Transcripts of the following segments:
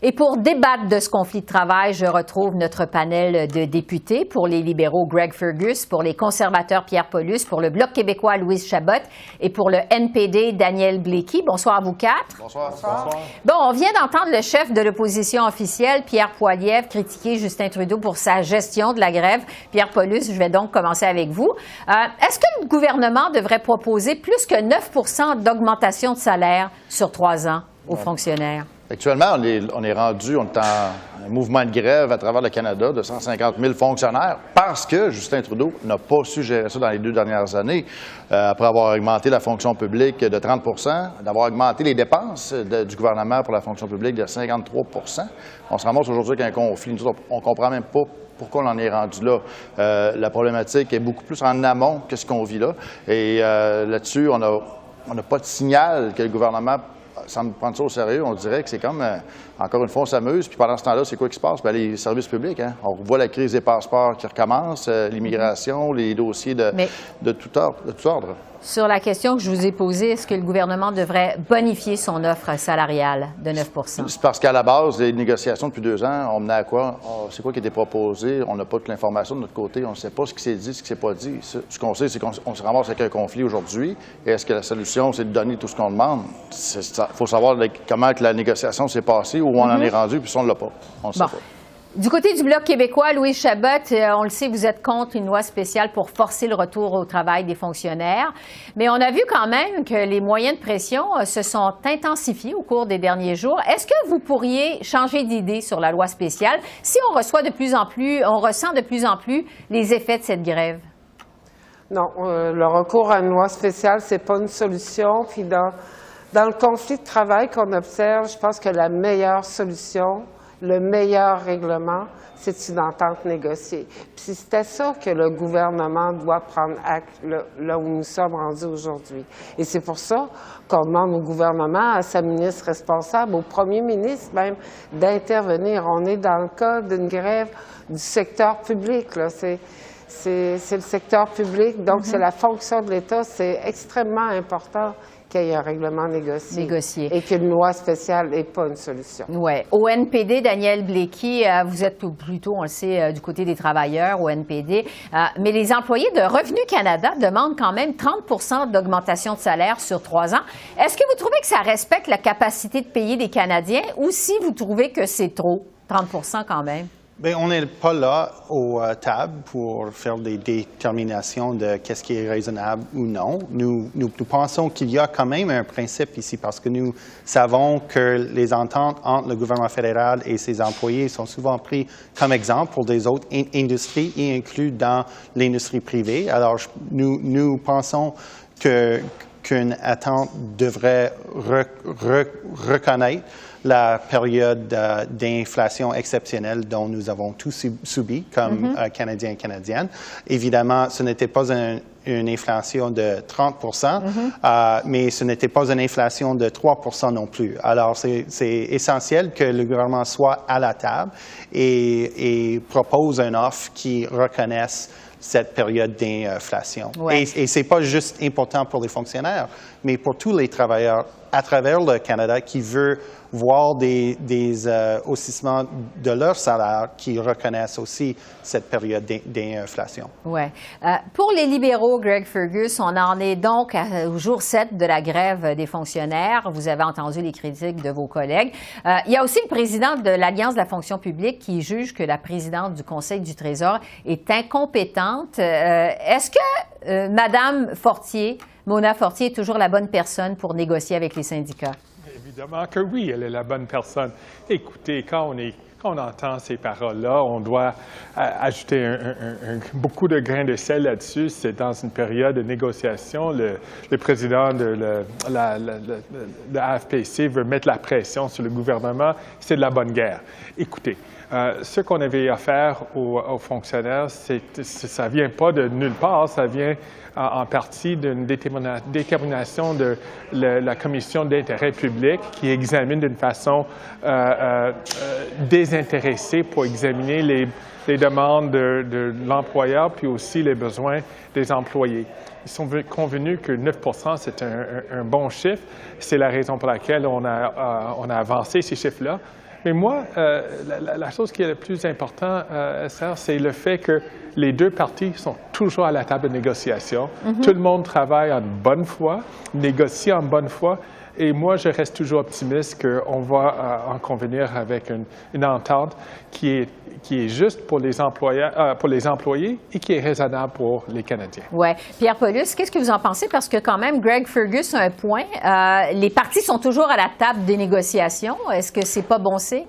Et pour débattre de ce conflit de travail, je retrouve notre panel de députés. Pour les libéraux, Greg Fergus, pour les conservateurs, Pierre Paulus, pour le Bloc québécois, Louise Chabot, et pour le NPD, Daniel Blaikie. Bonsoir à vous quatre. Bonsoir. Bonsoir. Bon, on vient d'entendre le chef de l'opposition officielle, Pierre Poilievre, critiquer Justin Trudeau pour sa gestion de la grève. Pierre Paulus, je vais donc commencer avec vous. Est-ce que le gouvernement devrait proposer plus que 9 % d'augmentation de salaire sur 3 ans aux fonctionnaires? Actuellement, on est rendu, on est en mouvement de grève à travers le Canada de 150 000 fonctionnaires parce que Justin Trudeau n'a pas su gérer ça dans les 2 dernières années, après avoir augmenté la fonction publique de 30 % d'avoir augmenté les dépenses du gouvernement pour la fonction publique de 53 % On se ramasse aujourd'hui avec un conflit. Nous autres, on ne comprend même pas pourquoi on en est rendu là. La problématique est beaucoup plus en amont que ce qu'on vit là. Et là-dessus, on n'a pas de signal que le gouvernement semble prendre ça au sérieux. On dirait que c'est comme, encore une fois, on s'amuse. Puis pendant ce temps-là, c'est quoi qui se passe? Bien, les services publics. Hein? On voit la crise des passeports qui recommence, l'immigration, les dossiers de tout ordre. Sur la question que je vous ai posée, est-ce que le gouvernement devrait bonifier son offre salariale de 9 %? C'est parce qu'à la base, les négociations depuis 2 ans, on menait à quoi? C'est quoi qui était proposé? On n'a pas toute l'information de notre côté. On ne sait pas ce qui s'est dit, ce qui ne s'est pas dit. Ce qu'on sait, c'est qu'on se ramasse avec un conflit aujourd'hui. Et est-ce que la solution, c'est de donner tout ce qu'on demande? Il faut savoir comment que la négociation s'est passée, où on en est rendu, puis ça, on ne l'a pas. On ne sait pas. Du côté du Bloc québécois, Louise Chabot, on le sait, vous êtes contre une loi spéciale pour forcer le retour au travail des fonctionnaires. Mais on a vu quand même que les moyens de pression se sont intensifiés au cours des derniers jours. Est-ce que vous pourriez changer d'idée sur la loi spéciale si on ressent de plus en plus les effets de cette grève? Non, le recours à une loi spéciale, c'est pas une solution. Puis dans le conflit de travail qu'on observe, je pense que la meilleure solution, le meilleur règlement, c'est une entente négociée. Puis c'était ça que le gouvernement doit prendre acte là où nous sommes rendus aujourd'hui. Et c'est pour ça qu'on demande au gouvernement, à sa ministre responsable, au premier ministre même, d'intervenir. On est dans le cas d'une grève du secteur public, là. C'est le secteur public, donc c'est la fonction de l'État. C'est extrêmement important qu'il y ait un règlement négocié. Et qu'une loi spéciale n'est pas une solution. Oui. Au NPD, Daniel Blaikie, vous êtes plutôt, on le sait, du côté des travailleurs au NPD, mais les employés de Revenu Canada demandent quand même 30 % d'augmentation de salaire sur 3 ans. Est-ce que vous trouvez que ça respecte la capacité de payer des Canadiens ou si vous trouvez que c'est trop, 30 % quand même? Bien, on n'est pas là aux tables pour faire des déterminations de qu'est-ce qui est raisonnable ou non. Nous pensons qu'il y a quand même un principe ici parce que nous savons que les ententes entre le gouvernement fédéral et ses employés sont souvent pris comme exemple pour des autres industries y inclus dans l'industrie privée. Alors, nous pensons qu'une attente devrait reconnaître la période d'inflation exceptionnelle dont nous avons tous subi comme Canadiens et Canadiennes. Évidemment, ce n'était pas une inflation de 30 % mais ce n'était pas une inflation de 3 % non plus. Alors, c'est essentiel que le gouvernement soit à la table et propose une offre qui reconnaisse cette période d'inflation. Ouais. Et ce n'est pas juste important pour les fonctionnaires, mais pour tous les travailleurs à travers le Canada qui veulent voir des haussements de leur salaire qui reconnaissent aussi cette période d'inflation. Oui. Pour les libéraux, Greg Fergus, on en est donc au jour 7 de la grève des fonctionnaires. Vous avez entendu les critiques de vos collègues. Il y a aussi le président de l'Alliance de la fonction publique qui juge que la présidente du Conseil du Trésor est incompétente. Est-ce que Mme Fortier, Mona Fortier, est toujours la bonne personne pour négocier avec les syndicats? Évidemment que oui, elle est la bonne personne. Écoutez, quand on entend ces paroles-là, on doit ajouter beaucoup de grains de sel là-dessus. C'est dans une période de négociation. Le président de la AFPC veut mettre la pression sur le gouvernement. C'est de la bonne guerre. Écoutez, ce qu'on avait à faire aux fonctionnaires, ça ne vient pas de nulle part, ça vient en partie d'une détermination de la Commission d'intérêt public qui examine d'une façon désintéressée pour examiner les demandes de l'employeur puis aussi les besoins des employés. Ils sont convenus que 9 % c'est un bon chiffre. C'est la raison pour laquelle on a avancé ces chiffres-là. Mais moi, la chose qui est la plus importante, Esther, c'est le fait que les deux parties sont toujours à la table de négociation. Tout le monde travaille en bonne foi, négocie en bonne foi. Et moi, je reste toujours optimiste qu'on va en convenir avec une entente qui est juste pour les employés et qui est raisonnable pour les Canadiens. Oui. Pierre Paulus, qu'est-ce que vous en pensez? Parce que quand même, Greg Fergus a un point. Les partis sont toujours à la table des négociations. Est-ce que c'est pas bon signe?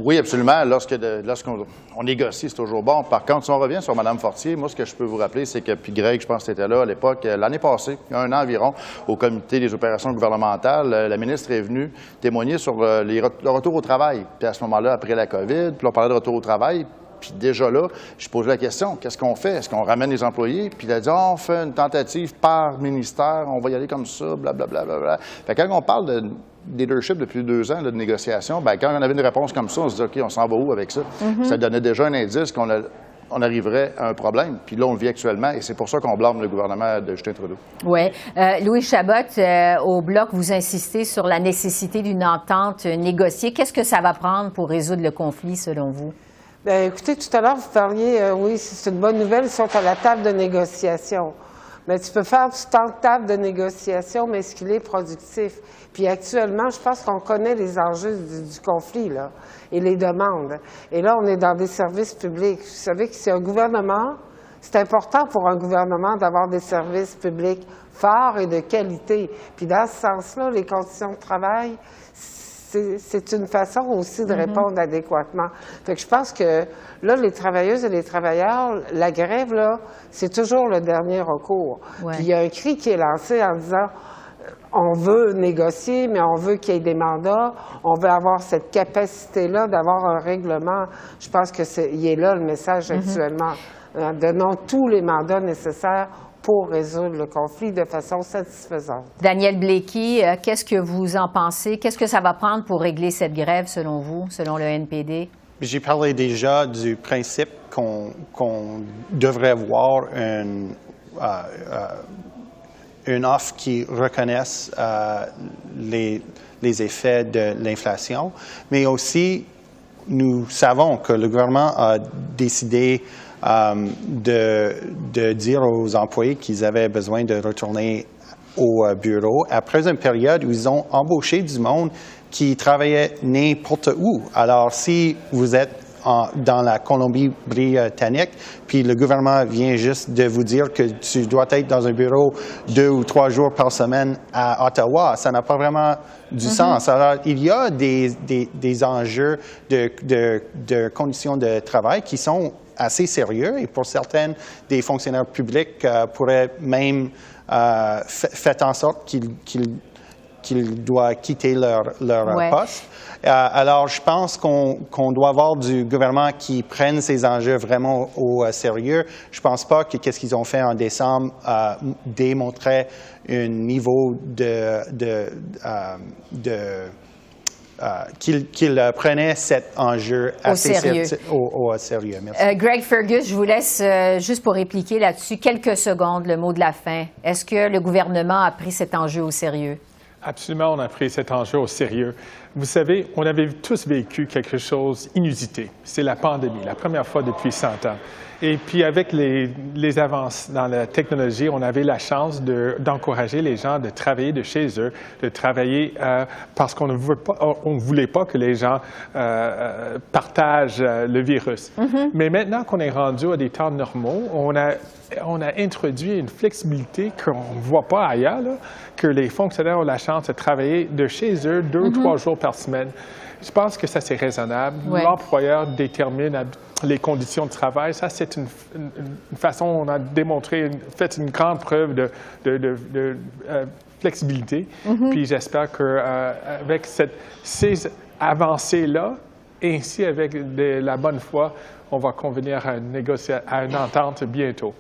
Oui, absolument. Lorsqu'on négocie, c'est toujours bon. Par contre, si on revient sur Mme Fortier, moi, ce que je peux vous rappeler, c'est que, puis Greg, je pense que tu étais là à l'époque, l'année passée, il y a un an environ, au Comité des opérations gouvernementales, la ministre est venue témoigner sur le retour au travail. Puis à ce moment-là, après la COVID, puis on parlait de retour au travail. Puis déjà là, je posais la question, qu'est-ce qu'on fait? Est-ce qu'on ramène les employés? Puis il a dit, on fait une tentative par ministère, on va y aller comme ça, blablabla. Bla, bla, bla. Fait que quand on parle de leadership depuis 2 ans, là, de négociation, bien, quand on avait une réponse comme ça, on se dit, OK, on s'en va où avec ça? Ça donnait déjà un indice qu'on arriverait à un problème. Puis là, on le vit actuellement, et c'est pour ça qu'on blâme le gouvernement de Justin Trudeau. Oui. Louis Chabot, au Bloc, vous insistez sur la nécessité d'une entente négociée. Qu'est-ce que ça va prendre pour résoudre le conflit, selon vous? Bien, écoutez, tout à l'heure, vous parliez, oui, c'est une bonne nouvelle, ils sont à la table de négociation. Mais tu peux faire du temps de table de négociation, mais est-ce qu'il est productif? Puis actuellement, je pense qu'on connaît les enjeux du conflit, là, et les demandes. Et là, on est dans des services publics. Vous savez que c'est un gouvernement, c'est important pour un gouvernement d'avoir des services publics forts et de qualité. Puis dans ce sens-là, les conditions de travail, c'est une façon aussi de répondre adéquatement. Fait que je pense que là, les travailleuses et les travailleurs, la grève, là, c'est toujours le dernier recours. Ouais. Puis il y a un cri qui est lancé en disant on veut négocier, mais on veut qu'il y ait des mandats, on veut avoir cette capacité-là d'avoir un règlement. Je pense qu'il est là le message actuellement. Donnons tous les mandats nécessaires pour résoudre le conflit de façon satisfaisante. Daniel Blaikie, qu'est-ce que vous en pensez? Qu'est-ce que ça va prendre pour régler cette grève, selon vous, selon le NPD? J'ai parlé déjà du principe qu'on devrait avoir une offre qui reconnaisse les effets de l'inflation, mais aussi nous savons que le gouvernement a décidé de dire aux employés qu'ils avaient besoin de retourner au bureau après une période où ils ont embauché du monde qui travaillait n'importe où. Alors, si vous êtes dans la Colombie-Britannique, puis le gouvernement vient juste de vous dire que tu dois être dans un bureau 2 ou 3 jours par semaine à Ottawa, ça n'a pas vraiment du sens. Alors, il y a des enjeux de conditions de travail qui sont assez sérieux et pour certains des fonctionnaires publics pourraient même faire en sorte qu'ils doivent quitter leur poste. Alors, je pense qu'on doit avoir du gouvernement qui prenne ces enjeux vraiment au sérieux. Je ne pense pas que qu'est-ce qu'ils ont fait en décembre démontrait un niveau qu'ils prenaient cet enjeu assez au sérieux. Merci. Greg Fergus, je vous laisse juste pour répliquer là-dessus quelques secondes, le mot de la fin. Est-ce que le gouvernement a pris cet enjeu au sérieux? Absolument, on a pris cet enjeu au sérieux. Vous savez, on avait tous vécu quelque chose d'inusité. C'est la pandémie, la première fois depuis 100 ans. Et puis, avec les avances dans la technologie, on avait la chance d'encourager les gens de travailler de chez eux, de travailler parce qu'on ne voulait pas que les gens partagent le virus. Mais maintenant qu'on est rendu à des temps normaux, on a introduit une flexibilité qu'on ne voit pas ailleurs, là, que les fonctionnaires ont la chance de travailler de chez eux 2 ou 3 jours par semaine. Je pense que ça, c'est raisonnable. Ouais. L'employeur détermine les conditions de travail. Ça, c'est une façon, on a démontré, fait une grande preuve de flexibilité. Puis j'espère qu'avec ces avancées-là, ainsi avec la bonne foi, on va convenir à une entente bientôt.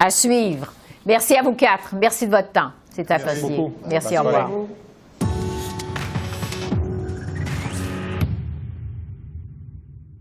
À suivre. Merci à vous 4. Merci de votre temps. C'est apprécié. Merci beaucoup. Merci, au revoir.